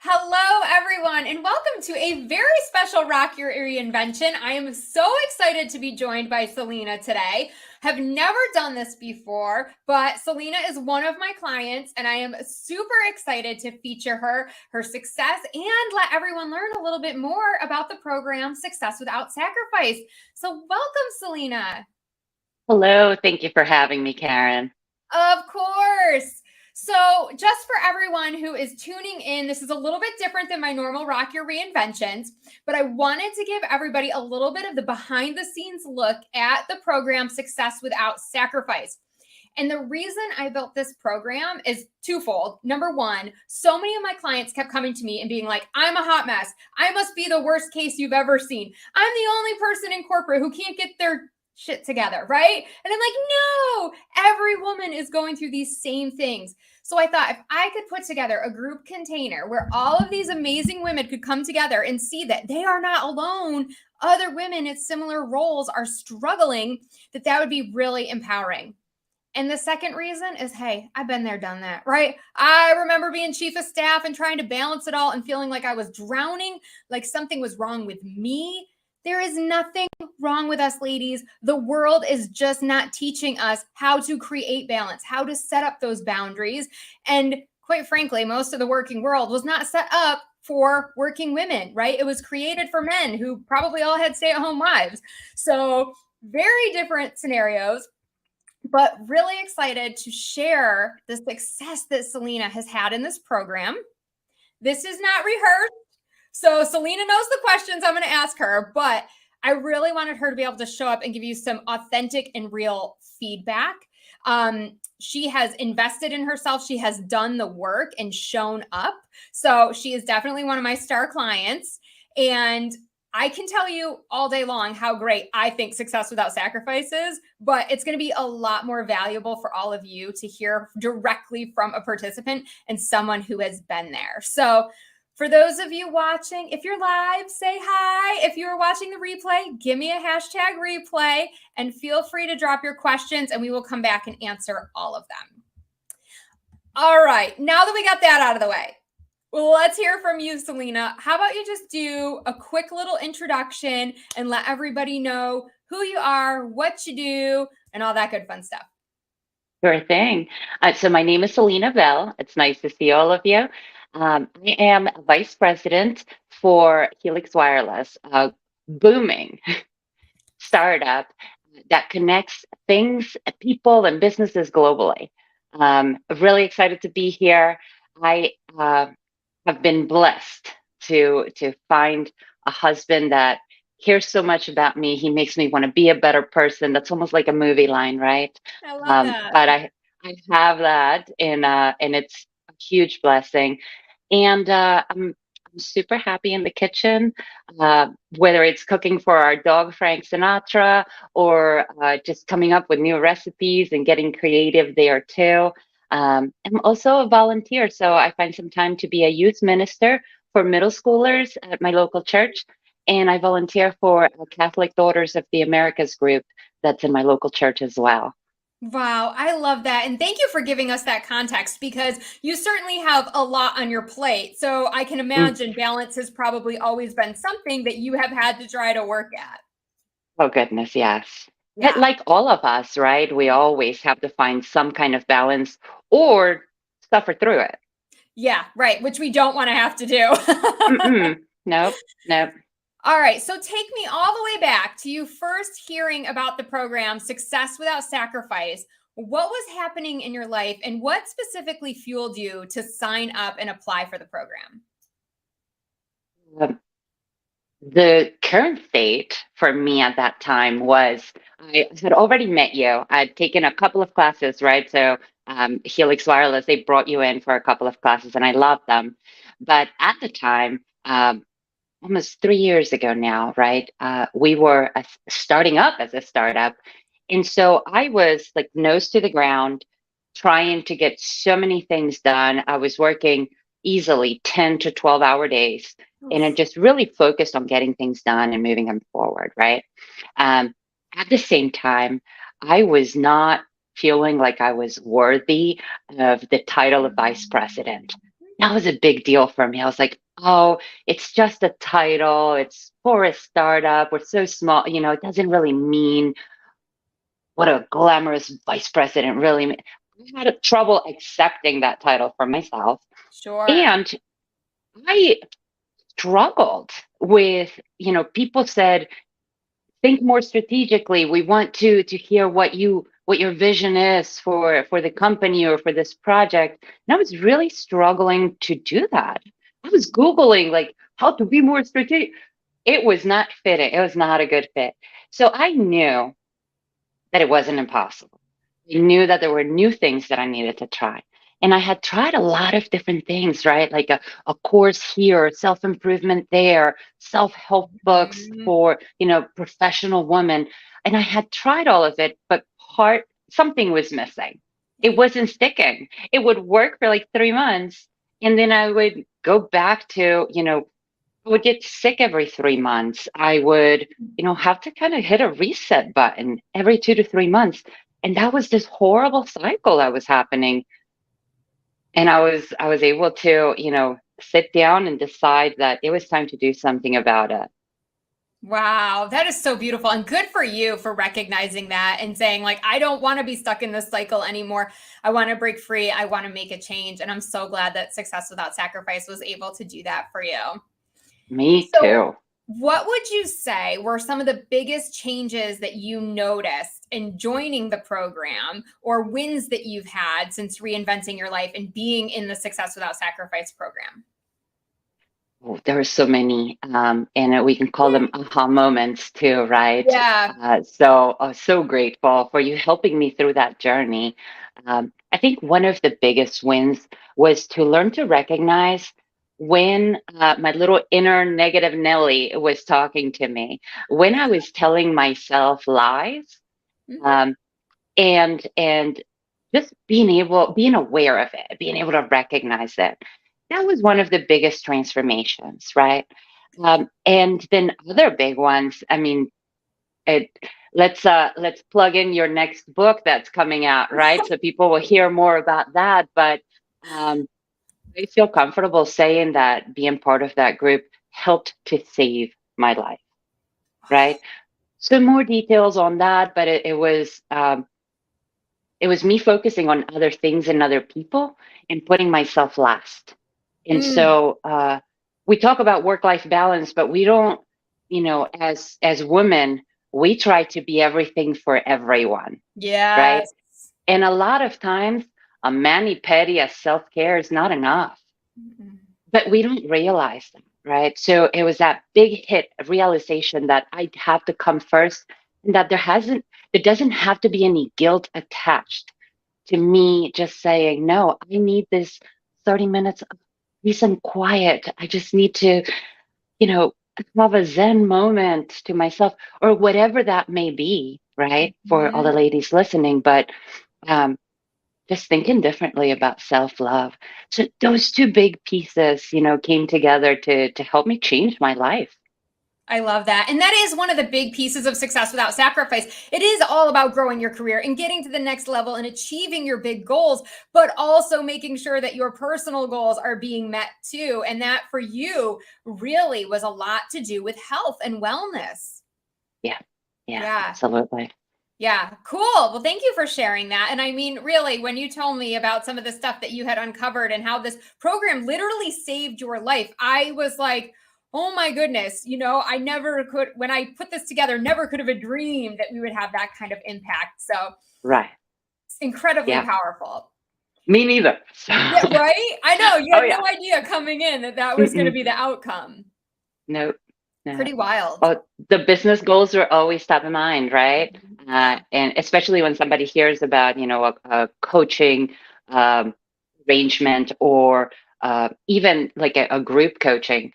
Hello, everyone, and welcome to a very special Rock Your Reinvention. I am so excited to be joined by Celina today. Have never done this before, but Celina is one of my clients, and I am super excited to feature her success, and let everyone learn a little bit more about the program Success Without Sacrifice. So, welcome, Celina. Hello, thank you for having me, Karen. Of course. So, just for everyone who is tuning in, this is a little bit different than my normal Rock Your Reinventions, but I wanted to give everybody a little bit of the behind the scenes look at the program Success Without Sacrifice. And the reason I built this program is twofold. Number one, so many of my clients kept coming to me and being like, I'm a hot mess. I must be the worst case you've ever seen. I'm the only person in corporate who can't get their shit together, right? And I'm like, no, every woman is going through these same things. So I thought if I could put together a group container where all of these amazing women could come together and see that they are not alone, other women in similar roles are struggling, that would be really empowering. And the second reason is, hey, I've been there, done that, right? I remember being chief of staff and trying to balance it all and feeling like I was drowning, like something was wrong with me. There is nothing wrong with us, ladies. The world is just not teaching us how to create balance, how to set up those boundaries. And quite frankly, most of the working world was not set up for working women, right? It was created for men who probably all had stay at home wives. So, very different scenarios, but really excited to share the success that Celina has had in this program. This is not rehearsed. So Celina knows the questions I'm going to ask her, but I really wanted her to be able to show up and give you some authentic and real feedback. She has invested in herself. She has done the work and shown up. So she is definitely one of my star clients. And I can tell you all day long how great I think Success Without Sacrifice is, but it's going to be a lot more valuable for all of you to hear directly from a participant and someone who has been there. So for those of you watching, if you're live, say hi. If you're watching the replay, give me a hashtag replay and feel free to drop your questions and we will come back and answer all of them. All right, now that we got that out of the way, well, let's hear from you, Celina. How about you just do a quick little introduction and let everybody know who you are, what you do, and all that good fun stuff. Sure thing. So my name is Celina Bell. It's nice to see all of you. I am Vice President for Helix Wireless, a booming startup that connects things, people, and businesses globally. Really excited to be here. I have been blessed to find a husband that cares so much about me. He makes me want to be a better person. That's almost like a movie line, right? I love that. But I have that, and it's a huge blessing. And I'm super happy in the kitchen, whether it's cooking for our dog Frank Sinatra or just coming up with new recipes and getting creative there too. I'm also a volunteer, so I find some time to be a youth minister for middle schoolers at my local church. And I volunteer for a Catholic Daughters of the Americas group that's in my local church as well. Wow, I love that. And thank you for giving us that context because you certainly have a lot on your plate. So I can Mm. imagine balance has probably always been something that you have had to try to work at. Oh, goodness, yes. But Yeah. like all of us, right? We always have to find some kind of balance or suffer through it. Yeah, right. Which we don't want to have to do. Mm-mm. Nope, nope. All right. So take me all the way back to you first hearing about the program Success Without Sacrifice. What was happening in your life and what specifically fueled you to sign up and apply for the program? Um, the current state for me at that time was I had already met you. I'd taken a couple of classes, right? So Helix Wireless, they brought you in for a couple of classes and I loved them. But at the time, almost 3 years ago now, right? We were starting up as a startup. And so I was like nose to the ground, trying to get so many things done. I was working easily 10 to 12-hour days. And I Oof. just really focused on getting things done and moving them forward, right? Um, at the same time, I was not feeling like I was worthy of the title of vice president. that was a big deal for me. I was like, oh, it's just a title. It's for a startup. We're so small. It doesn't really mean what a glamorous vice president really means. I had trouble accepting that title for myself. Sure. And I struggled with, people said, think more strategically. We want to hear what your vision is for the company or for this project. And I was really struggling to do that. I was Googling like how to be more strategic. It was not fitting. It was not a good fit. So I knew that it wasn't impossible. I knew that there were new things that I needed to try. And I had tried a lot of different things, right? Like a course here, self improvement there, self help books Mhm. for, professional women. And I had tried all of it, but something was missing. It wasn't sticking. It would work for like 3 months. And then I would go back to, I would get sick every 3 months. I would, have to kind of hit a reset button every 2 to 3 months. And that was this horrible cycle that was happening. And I was able to, sit down and decide that it was time to do something about it. Wow, that is so beautiful. And good for you for recognizing that and saying, like, I don't want to be stuck in this cycle anymore. I want to break free. I want to make a change. And I'm so glad that Success Without Sacrifice was able to do that for you. Me So, too. what would you say were some of the biggest changes that you noticed in joining the program or wins that you've had since reinventing your life and being in the Success Without Sacrifice program? Oh, there are so many, and we can call them aha moments too, right? Yeah. So grateful for you helping me through that journey. I think one of the biggest wins was to learn to recognize when my little inner negative Nelly was talking to me, when I was telling myself lies, Mhm. um, and just being aware of it, being able to recognize it. That was one of the biggest transformations, right? And then other big ones. I mean, it, let's plug in your next book that's coming out, right? So people will hear more about that. But um, I feel comfortable saying that being part of that group helped to save my life, right? So more details on that, but it was me focusing on other things and other people and putting myself last. And Mm, so we talk about work-life balance, but we don't, as women, we try to be everything for everyone, right? yes. And a lot of times, a mani-pedi as self-care is not enough, Mhm. but we don't realize that, right? So it was that big hit realization that I have to come first, and that there doesn't have to be any guilt attached to me just saying, no, I need this 30 minutes of peace and quiet. I just need to, you know, have a Zen moment to myself or whatever that may be, right? For all the Mhm. ladies listening, but um, just thinking differently about self-love. So those two big pieces, came together to help me change my life. I love that. And that is one of the big pieces of Success Without Sacrifice. It is all about growing your career and getting to the next level and achieving your big goals, but also making sure that your personal goals are being met too. And that for you really was a lot to do with health and wellness. Yeah. Yeah, Yeah. absolutely. Yeah, cool. Well, thank you for sharing that. And I mean, really, when you told me about some of the stuff that you had uncovered and how this program literally saved your life, I was like, oh my goodness, I never could, when I put this together, never could have dreamed that we would have that kind of impact. So Right. it's incredibly Yeah. powerful. Me neither. So, Yeah, right? I know you oh had no yeah. idea coming in that that was going to Mm-mm. be the outcome. No, no. Pretty wild. Oh, the business goals are always top of mind, right? Yeah. And especially when somebody hears about, a coaching um, arrangement or even like a group coaching,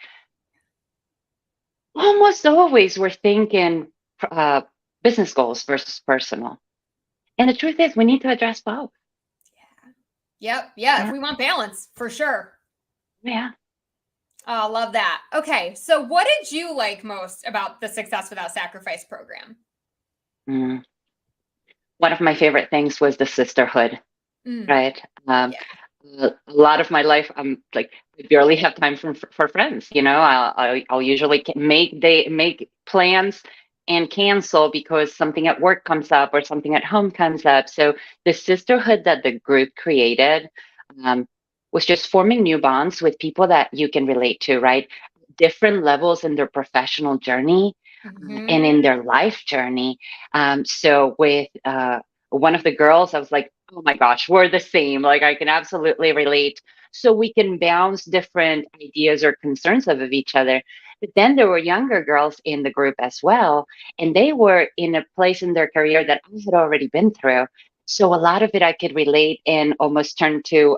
almost always we're thinking uh, business goals versus personal. And the truth is, we need to address both. Yep. Yeah. If Yeah, we want balance, for sure. yeah. Oh, love that. Okay. So, what did you like most about the Success Without Sacrifice program? Mm. One of my favorite things was the sisterhood, Mm, right? Um, yeah. a lot of my life, I'm like, I barely have time for friends. I'll usually make plans and cancel because something at work comes up or something at home comes up. So the sisterhood that the group created, um, was just forming new bonds with people that you can relate to, right? Different levels in their professional journey, and in Mhm. their life journey. So with one of the girls, I was like, oh my gosh, we're the same. Like, I can absolutely relate. So we can bounce different ideas or concerns off of each other. But then there were younger girls in the group as well, and they were in a place in their career that I had already been through. So a lot of it I could relate and almost turn to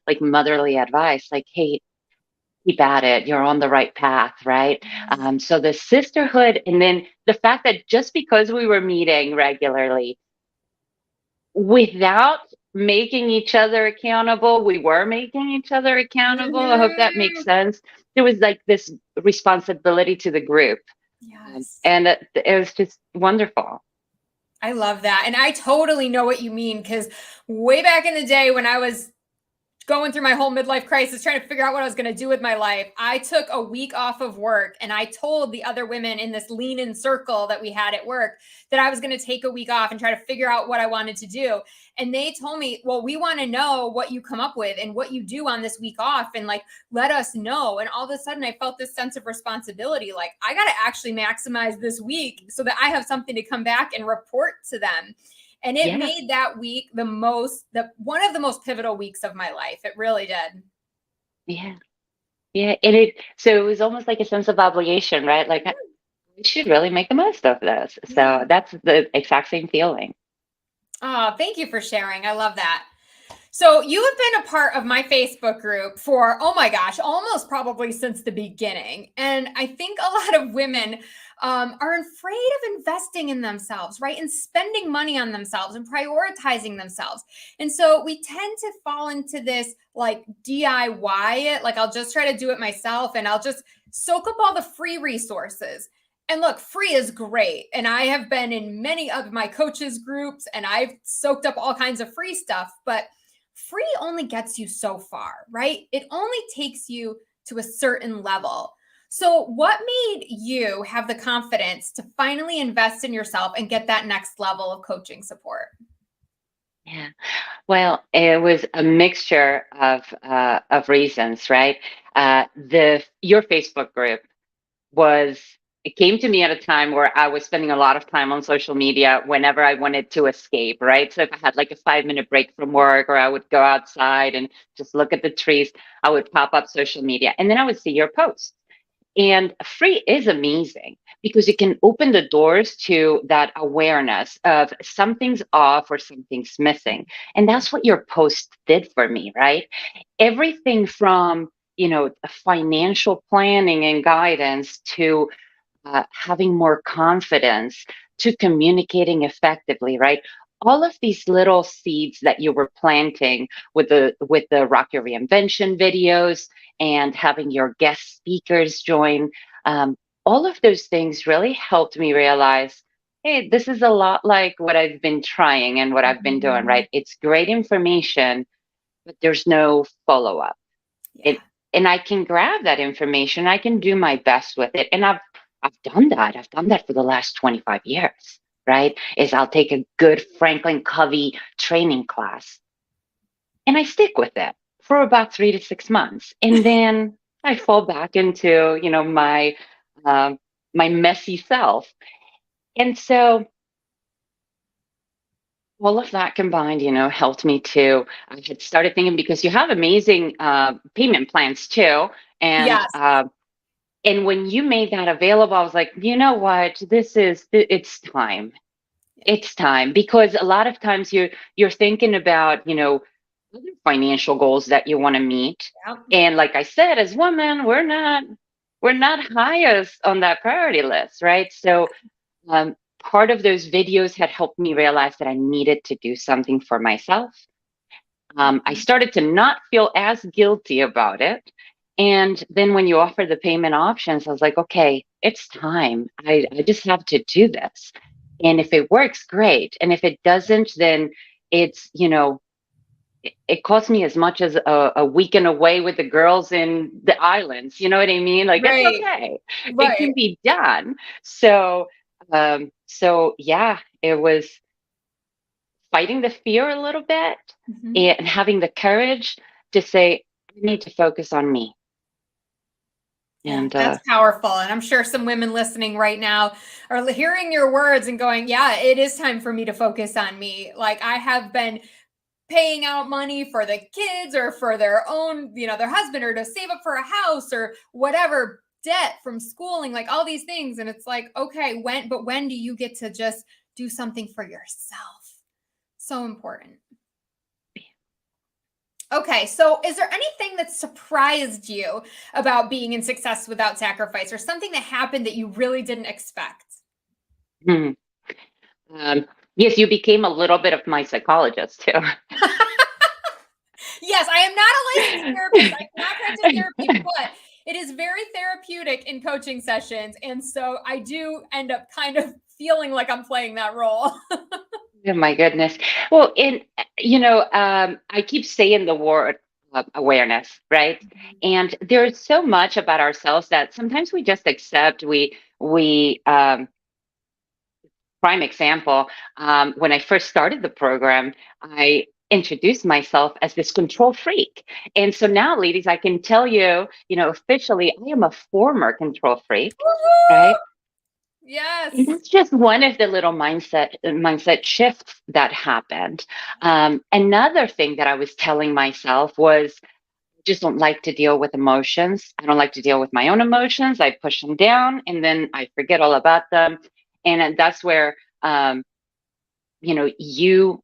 like motherly advice, like, hey, keep at it. You're on the right path, right? So the sisterhood, and then the fact that just because we were meeting regularly without making each other accountable, we were making each other accountable. I hope that makes Mhm. sense. There was like this responsibility to the group, Yes. and it was just wonderful. I love that. And I totally know what you mean because way back in the day when I was going through my whole midlife crisis, trying to figure out what I was going to do with my life, I took a week off of work and I told the other women in this lean in circle that we had at work that I was going to take a week off and try to figure out what I wanted to do. And they told me, well, we want to know what you come up with and what you do on this week off. And like, let us know. And all of a sudden, I felt this sense of responsibility. Like, I got to actually maximize this week so that I have something to come back and report to them. And it Yeah, made that week the one of the most pivotal weeks of my life. It really did. yeah, yeah. And so it was almost like a sense of obligation, right? Like, I should really make the most of this. Yeah. So that's the exact same feeling. Oh, thank you for sharing. I love that. So, you have been a part of my Facebook group for, oh my gosh, almost probably since the beginning. And I think a lot of women are afraid of investing in themselves, right? And spending money on themselves and prioritizing themselves. And so we tend to fall into this like DIY it, like I'll just try to do it myself and I'll just soak up all the free resources. And look, free is great. And I have been in many of my coaches' groups and I've soaked up all kinds of free stuff. But free only gets you so far, right? It only takes you to a certain level. So, what made you have the confidence to finally invest in yourself and get that next level of coaching support? Yeah. Well, it was a mixture of reasons, right? The your Facebook group was it came to me at a time where I was spending a lot of time on social media whenever I wanted to escape, right? So if I had like a 5 minute break from work, or I would go outside and just look at the trees, I would pop up social media, and then I would see your posts. And free is amazing because it can open the doors to that awareness of something's off or something's missing. And that's what your post did for me, right? Everything from, financial planning and guidance to having more confidence to communicating effectively, right? All of these little seeds that you were planting with the Rock Your Reinvention videos and having your guest speakers join, um, all of those things really helped me realize, hey, this is a lot like what I've been trying and what I've been doing, Mhm. right? It's great information, but there's no follow up. Yeah. It and I can grab that information. I can do my best with it. And I've done that. I've done that for the last 25 years, right? Is I'll take a good Franklin Covey training class and I stick with it for about 3 to 6 months. And then I fall back into, um, my messy self. And so all of that combined, helped me to, I had started thinking, because you have amazing payment plans too. And Yes. And when you made that available, I was like, you know what? It's time. It's time, because a lot of times you're thinking about, other financial goals that you want to meet. Yep. And like I said, as women, we're not highest on that priority list, right? So part of those videos had helped me realize that I needed to do something for myself. I Mhm. started to not feel as guilty about it. And then when you offer the payment options, I was like, okay, it's time. I just have to do this. And if it works, great. And if it doesn't, then it's, it cost me as much as a weekend away with the girls in the islands. You know what I mean? Like, it's Right. okay. It Right. can be done. So, so yeah, it was fighting the fear a little bit Mhm. and having the courage to say, I need to focus on me. Yeah, And that's powerful. And I'm sure some women listening right now are hearing your words and going, yeah, it is time for me to focus on me. Like I have been paying out money for the kids or for their own, their husband or to save up for a house or whatever debt from schooling, like all these things. And it's like, okay, when do you get to just do something for yourself? So important. Okay, so is there anything that surprised you about being in success without sacrifice or something that happened that you really didn't expect? hmm, um, yes, you became a little bit of my psychologist too. Yes, I am not a licensed therapist. I cannot practice therapy, but it is very therapeutic in coaching sessions. And so I do end up kind of feeling like I'm playing that role. Oh my goodness. Well, I keep saying the word awareness, right? And there's so much about ourselves that sometimes we just accept. Prime example, when I first started the program, I introduced myself as this control freak. And so now, ladies, I can tell you, officially, I am a former control freak, right? And Yes. that's just one of the little mindset shifts that happened. Another thing that I was telling myself was, I just don't like to deal with emotions. I don't like to deal with my own emotions. I push them down and then I forget all about them. And that's where, you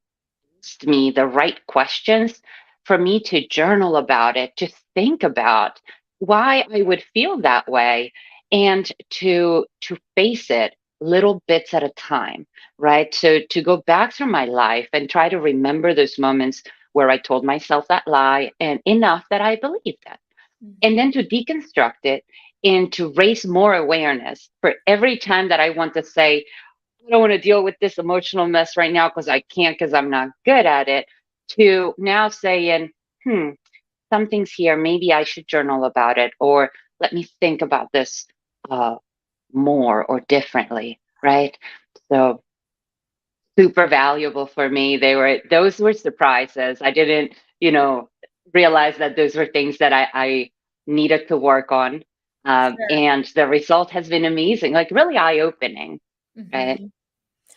asked me the right questions for me to journal about it, to think about why I would feel that way, and to face it little bits at a time, right? So to go back through my life and try to remember those moments where I told myself that lie and enough that I believed it. And then to deconstruct it and to raise more awareness for every time that I want to say, I don't want to deal with this emotional mess right now because I can't, because I'm not good at it, to now saying, something's here. Maybe I should journal about it, or let me think about this uh, more or differently, right? So super valuable for me. Those were surprises. I didn't, realize that those were things that I needed to work on. Sure. And the result has been amazing, like really eye opening, right? Mhm.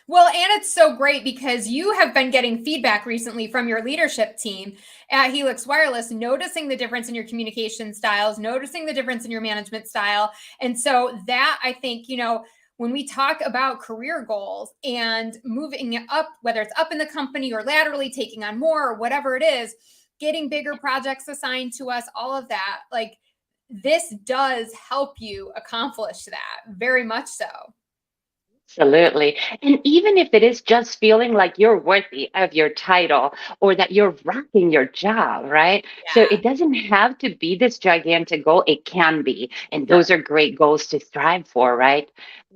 Well, and it's so great because you have been getting feedback recently from your leadership team at Helix Wireless, noticing the difference in your communication styles, noticing the difference in your management style. And so that I think, when we talk about career goals and moving up, whether it's up in the company or laterally taking on more or whatever it is, getting bigger projects assigned to us, all of that, like this does help you accomplish that very much so. Absolutely. And even if it is just feeling like you're worthy of your title or that you're rocking your job, right? So Yeah, it doesn't have to be this gigantic goal. It can be. And sure. those are great goals to strive for, right?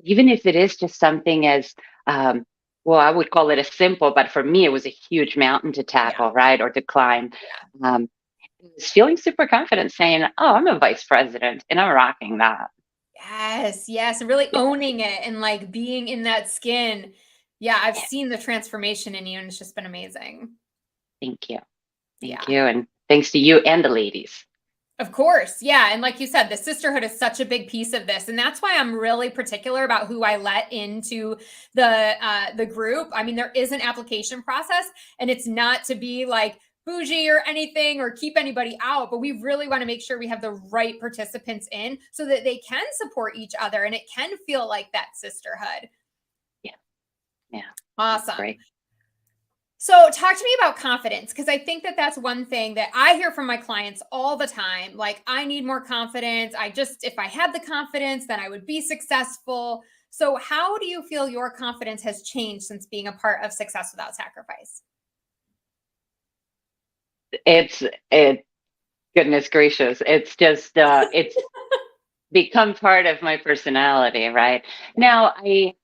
Even if it is just something as, um, well, I would call it a simple, but for me, it was a huge mountain to Yeah. tackle, right? Or to climb. Yeah. Um, I was feeling super confident saying, oh, I'm a vice president and I'm rocking that. Yes, yes, and really Yeah. owning it and, like, being in that skin. Yeah, I've Yeah. seen the transformation in you, and it's just been amazing. Thank you. Thank Yeah, you. And thanks to you and the ladies. of course, yeah, and like you said, the sisterhood is such a big piece of this, and that's why I'm really particular about who I let into the group. I mean, there is an application process, and it's not to be, like, bougie or anything or keep anybody out, but we really wanna make sure we have the right participants in so that they can support each other and it can feel like that sisterhood. Yeah. Yeah. That's Awesome. great. So, talk to me about confidence because I think that that's one thing that I hear from my clients all the time. Like, I need more confidence. If I had the confidence, then I would be successful. So, how do you feel your confidence has changed since being a part of Success Without Sacrifice? It goodness gracious. It's just it's become part of my personality, right? Now I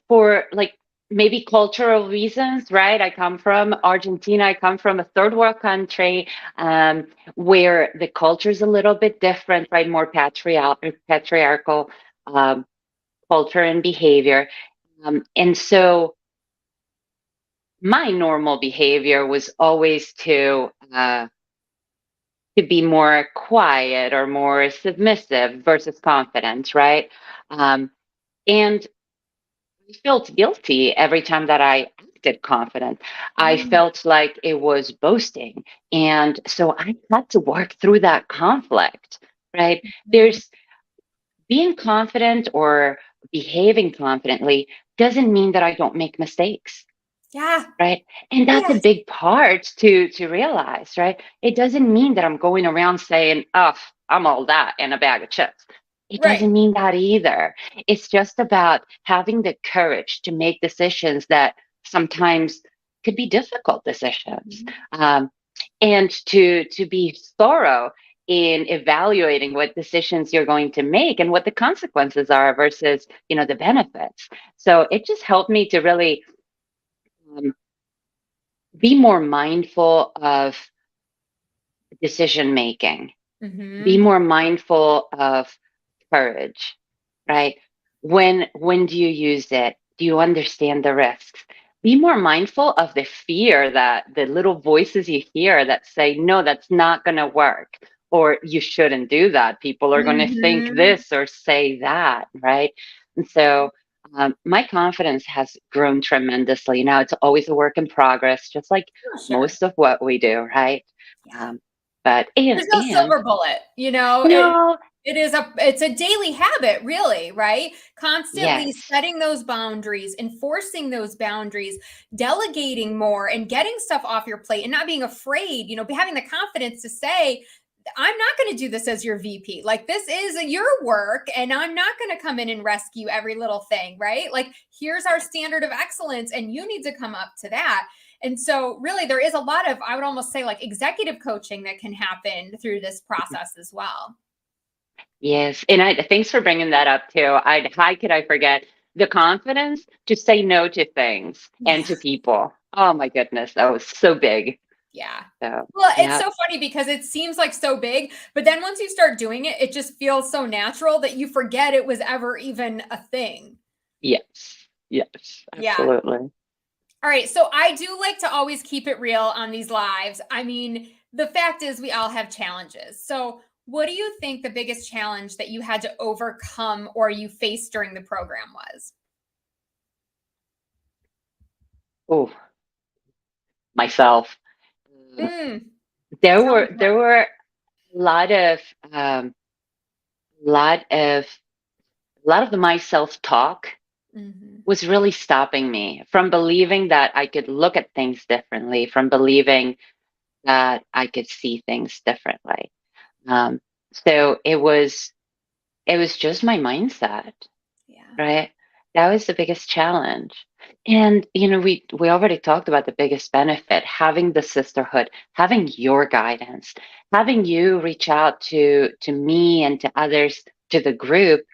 for like maybe cultural reasons, right? I come from Argentina. I come from a third world country, where the culture is a little bit different, right? More patriarchal um, culture and behavior. And so my normal behavior was always to be more quiet or more submissive versus confident, right? And I felt guilty every time that I acted confident. I Mm, felt like it was boasting. And so I had to work through that conflict, right? mhm. There's being confident or behaving confidently doesn't mean that I don't make mistakes, Yeah. right? And that's a Yes. big part to realize, right? It doesn't mean that I'm going around saying, oh, I'm all that and a bag of chips. It Right. doesn't mean that either. It's just about having the courage to make decisions that sometimes could be difficult decisions, Mhm. um, and to be thorough in evaluating what decisions you're going to make and what the consequences are versus, the benefits. So it just helped me to really um, be more mindful of decision making, be Mhm. more mindful of courage, right? When do you use it? Do you understand the risks? Be more mindful of the fear, that the little voices you hear that say, no, that's not going to work, or you shouldn't do that. People are going to think Mhm. this or say that, right? And so my confidence has grown tremendously. Now it's always a work in progress, just like Oh, sure. most of what we do, right? Yeah. Um, but and There's no and silver bullet, you know? no, It's a daily habit, really, right? Constantly yes. setting those boundaries, enforcing those boundaries, delegating more and getting stuff off your plate and not being afraid, having the confidence to say, I'm not going to do this as your VP. Like, this is your work, and I'm not going to come in and rescue every little thing, right? Like, here's our standard of excellence, and you need to come up to that. And so, really, there is a lot of, I would almost say, like executive coaching that can happen through this process as well. Yes, and thanks for bringing that up too. How could I forget the confidence to say no to things and Yeah. to people? Oh my goodness, that was so big. Yeah. So, Well, it's yeah, so funny because it seems like so big, but then once you start doing it, it just feels so natural that you forget it was ever even a thing. yes, yes, Yeah. absolutely. All right. So I do like to always keep it real on these lives. I mean, the fact is, we all have challenges. So, what do you think the biggest challenge that you had to overcome or you faced during the program was? Oh, myself. Um, Mm, there tell me were more. there were a lot of um, lot of lot of my self talk Hmm. was really stopping me from believing that I could look at things differently, from believing that I could see things differently. Um, so it was just my mindset, Yeah. right? That was the biggest challenge. And we already talked about the biggest benefit, having the sisterhood, having your guidance, having you reach out to me and to others, to the group,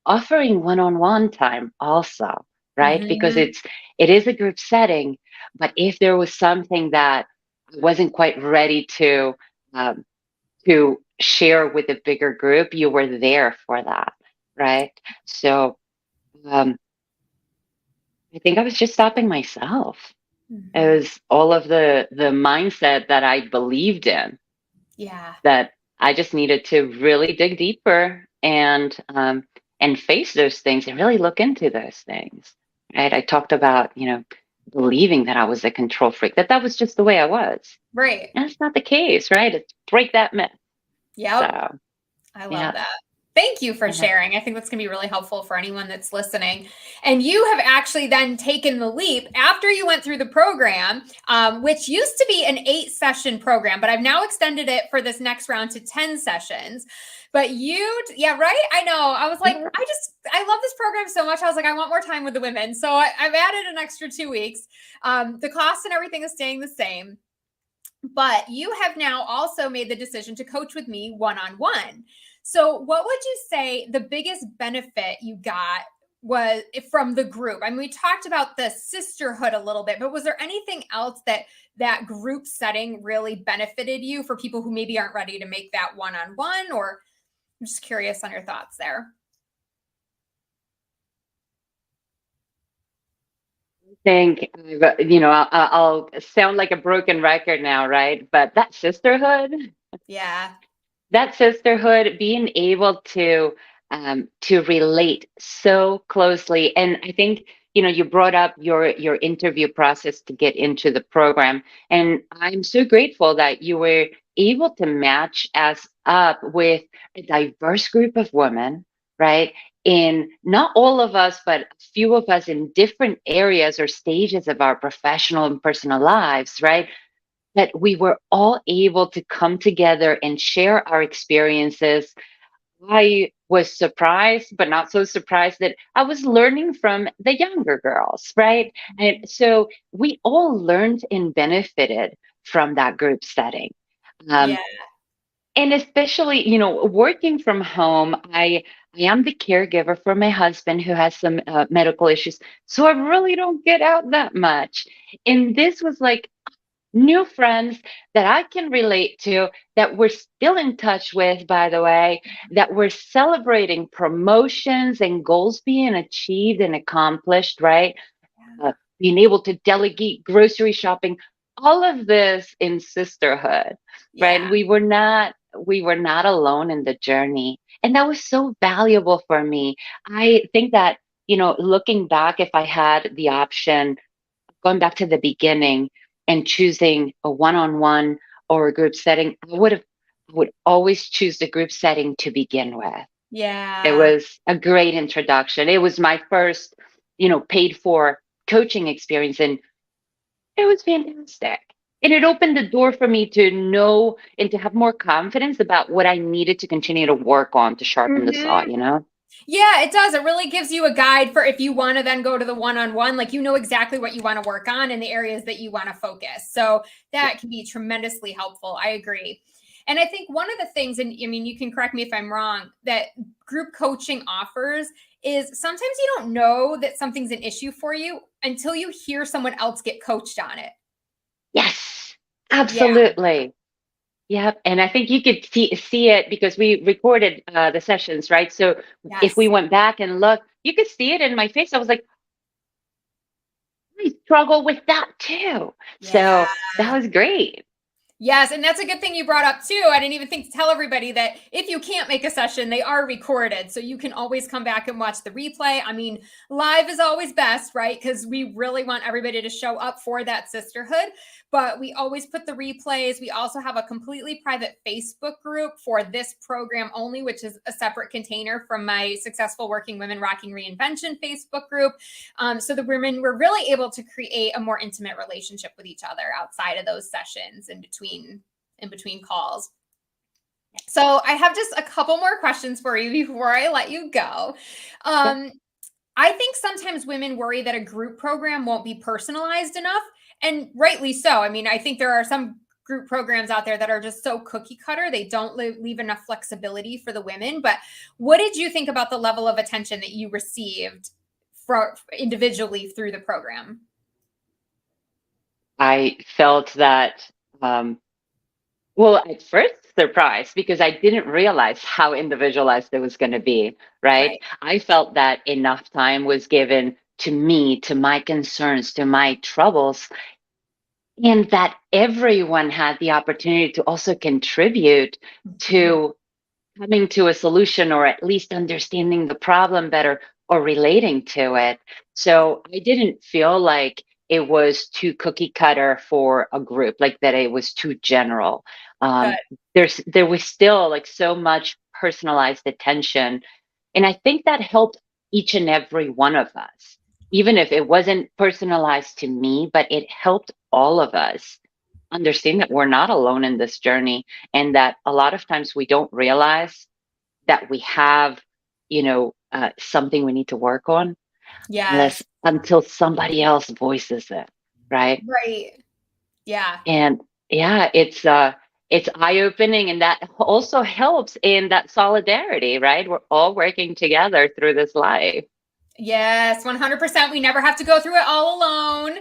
offering one-on-one time also, right? Because Hmm. it is a group setting, but if there was something that I wasn't quite ready um, to share with a bigger group, you were there for that, right? So um, I think I was just stopping myself. It Hmm. was all of the mindset that I believed in, Yeah. that I just needed to really dig deeper and face those things and really look into those things. Right? I talked about believing that I was a control freak, that was just the way I was. Right. And that's not the case, right? It's break that myth. Yep. So I love yeah, that. Thank you for yeah. sharing. I think that's going to be really helpful for anyone that's listening. And you have actually then taken the leap after you went through the program, which used to be an 8 session program, but I've now extended it for this next round to 10 sessions. But yeah, right? I know. I was like, I love this program so much. I was like, I want more time with the women. So I've added an extra 2 weeks. The cost and everything is staying the same. But you have now also made the decision to coach with me one on one. So, what would you say the biggest benefit you got was from the group? I mean, we talked about the sisterhood a little bit, but was there anything else that group setting really benefited you for people who maybe aren't ready to make that one-on-one? Or I'm just curious on your thoughts there. Think, I'll sound like a broken record now, right? But Yeah. that sisterhood, being able to relate so closely, and I think you brought up your interview process to get into the program, and I'm so grateful that you were able to match us up with a diverse group of women, right? In not all of us, but a few of us in different areas or stages of our professional and personal lives, right? That we were all able to come together and share our experiences. I was surprised, but not so surprised that I was learning from the younger girls, right? And so we all learned and benefited from that group setting. Yeah. Um, and especially, working from home, I am the caregiver for my husband who has some medical issues. So I really don't get out that much. And this was like new friends that I can relate to, that we're still in touch with, by the way, that we're celebrating promotions and goals being achieved and accomplished, right? Uh, Being able to delegate grocery shopping, all of this in sisterhood, right? Yeah. We were not alone in the journey. And that was so valuable for me. I think that, looking back, if I had the option, going back to the beginning and choosing a one-on-one or a group setting, I would always choose the group setting to begin with. It Yeah. was a great introduction. It was my first, paid for coaching experience, and it was fantastic. And it opened the door for me to know and to have more confidence about what I needed to continue to work on to sharpen the saw, Mhm. you know? Yeah, it does. It really gives you a guide for if you want to then go to the one-on-one, like you know exactly what you want to work on and the areas that you want to focus. So that can be tremendously helpful. I agree. And I think one of the things, and I mean, you can correct me if I'm wrong, that group coaching offers is sometimes you don't know that something's an issue for you until you hear someone else get coached on it. Yes, Yeah. absolutely. Yep. And I think you could see it because we recorded the sessions, right? So if we Yes. went back and looked, you could see it in my face. I was like, I struggle with that too. Yeah. So that was great. Yes, and that's a good thing you brought up too. I didn't even think to tell everybody that if you can't make a session, they are recorded. So you can always come back and watch the replay. I mean, live is always best, right? Because we really want everybody to show up for that sisterhood. But we always put the replays. We also have a completely private Facebook group for this program only, which is a separate container from my Successful Working Women Rocking Reinvention Facebook group. So the women were really able to create a more intimate relationship with each other outside of those sessions in between calls. So I have just a couple more questions for you before I let you go. Yeah. Um, I think sometimes women worry that a group program won't be personalized enough, and rightly so. I mean, I think there are some group programs out there that are just so cookie cutter, they don't leave enough flexibility for the women. But what did you think about the level of attention that you received for individually through the program? I felt that, well, at first surprised because I didn't realize how individualized it was going to be, right? Right. I felt that enough time was given to me, to my concerns, to my troubles, and that everyone had the opportunity to also contribute Mhm. to coming to a solution, or at least understanding the problem better or relating to it. So I didn't feel like it was too cookie cutter for a group, like that it was too general. Good. There was still like so much personalized attention, and I think that helped each and every one of us, even if it wasn't personalized to me, but it helped all of us understand that we're not alone in this journey, and that a lot of times we don't realize that we have, something we need to work on unless Yes. until somebody else voices it, right? Right. Yeah. And yeah, it's eye-opening, and that also helps in that solidarity, right? We're all working together through this life. Yes, 100%. We never have to go through it all alone.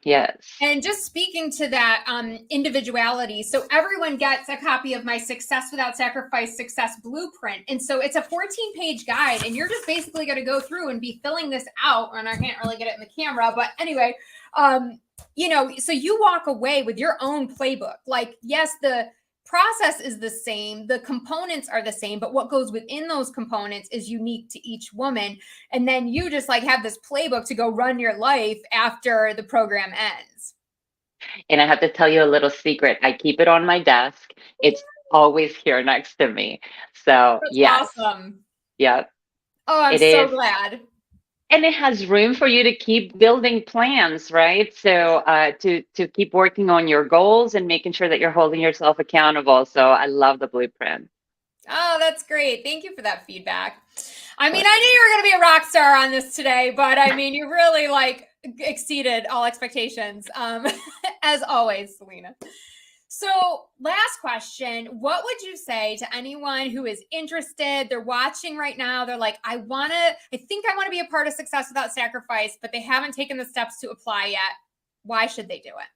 Yes. And just speaking to that individuality, so everyone gets a copy of my Success Without Sacrifice Success Blueprint. And so it's a 14-page guide, and you're just basically going to go through and be filling this out. And I can't really get it in the camera, but anyway, so you walk away with your own playbook. Like, yes, the process is the same, the components are the same, but what goes within those components is unique to each woman. And then you just like have this playbook to go run your life after the program ends. And I have to tell you a little secret. I keep it on my desk. It's always here next to me. So That's yes, awesome. yep, Oh, I'm it so is. glad. And it has room for you to keep building plans, right? So to keep working on your goals and making sure that you're holding yourself accountable. So I love the blueprint. Oh, that's great. Thank you for that feedback. I mean, I knew you were going to be a rock star on this today, but I mean, you really like exceeded all expectations. As always, Celina. So, last question. What would you say to anyone who is interested? They're watching right now. They're like, I think I want to be a part of Success Without Sacrifice, but they haven't taken the steps to apply yet. Why should they do it?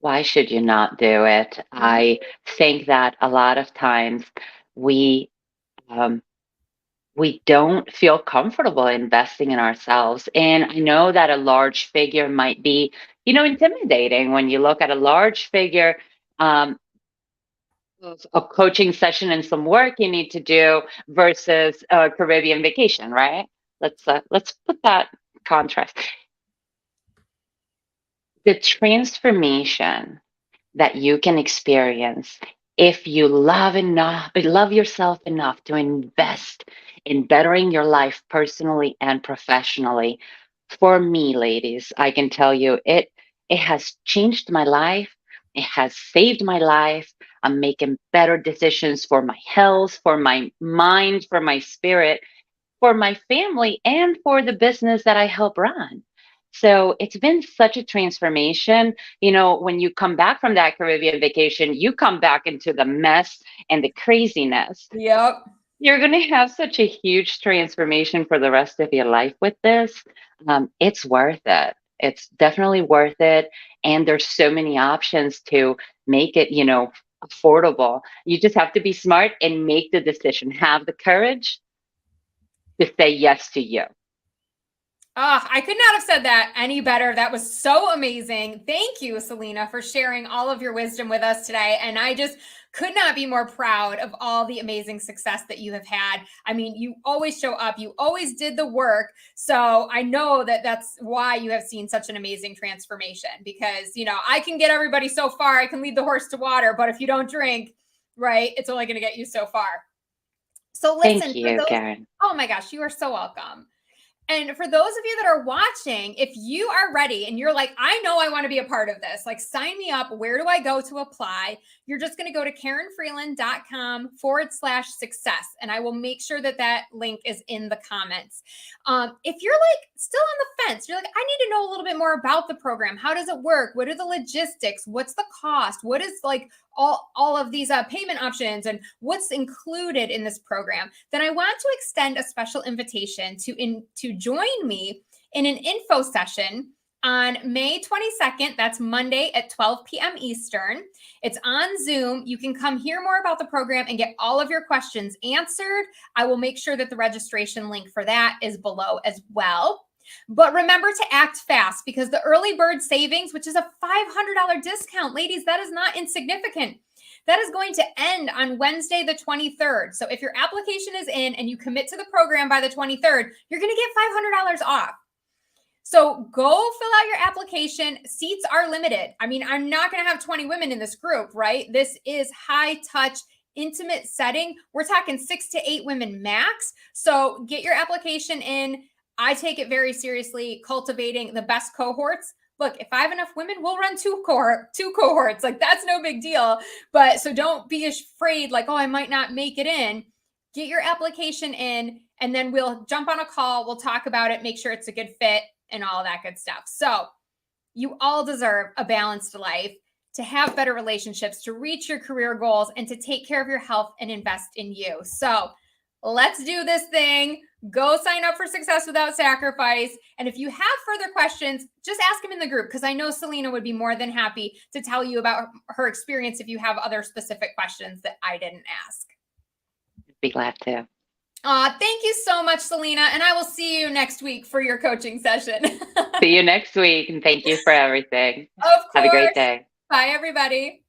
Why should you not do it? I think that a lot of times we um, we don't feel comfortable investing in ourselves. And I know that a large figure might be, intimidating when you look at a large figure, um, a coaching session and some work you need to do versus a Caribbean vacation, right? Let's put that contrast. The transformation that you can experience if you love yourself enough to invest in bettering your life personally and professionally. For me, ladies, I can tell you it has changed my life. It has saved my life. I'm making better decisions for my health, for my mind, for my spirit, for my family, and for the business that I help run. So it's been such a transformation. When you come back from that Caribbean vacation, you come back into the mess and the craziness. Yep. You're going to have such a huge transformation for the rest of your life with this. It's worth it. It's definitely worth it. And there's so many options to make it, affordable. You just have to be smart and make the decision. Have the courage to say yes to you. I could not have said that any better. That was so amazing. Thank you, Celina, for sharing all of your wisdom with us today. And I just could not be more proud of all the amazing success that you have had. I mean, you always show up, you always did the work. So I know that that's why you have seen such an amazing transformation because, I can get everybody so far. I can lead the horse to water, but if you don't drink, right, it's only going to get you so far. So Thank listen, for you, those, Karen. oh my gosh, you are so welcome. And for those of you that are watching, if you are ready and you're like, I know I want to be a part of this, like sign me up. Where do I go to apply? You're just going to go to KarenFreeland.com/success. And I will make sure that link is in the comments. If you're like still on the fence, you're like, I need to know a little bit more about the program. How does it work? What are the logistics? What's the cost? What is like all of these payment options and what's included in this program? Then I want to extend a special invitation to join me in an info session on May 22nd. That's Monday at 12 p.m. Eastern. It's on Zoom. You can come hear more about the program and get all of your questions answered. I will make sure that the registration link for that is below as well. But remember to act fast because the early bird savings, which is a $500 discount, ladies, that is not insignificant. That is going to end on Wednesday, the 23rd. So if your application is in and you commit to the program by the 23rd, you're going to get $500 off. So go fill out your application. Seats are limited. I mean, I'm not going to have 20 women in this group, right? This is high touch, intimate setting. We're talking 6 to 8 women max. So get your application in. I take it very seriously, cultivating the best cohorts. Look, if I have enough women, we'll run two cohorts. Like that's no big deal. But so don't be afraid like, oh, I might not make it in. Get your application in and then we'll jump on a call. We'll talk about it, make sure it's a good fit and all that good stuff. So you all deserve a balanced life, to have better relationships, to reach your career goals, and to take care of your health and invest in you. So let's do this thing. Go sign up for Success Without Sacrifice. And if you have further questions, just ask them in the group, because I know Celina would be more than happy to tell you about her experience if you have other specific questions that I didn't ask. Be glad to. Thank you so much, Celina. And I will see you next week for your coaching session. See you next week, and thank you for everything. Of course. Have a great day. Bye, everybody.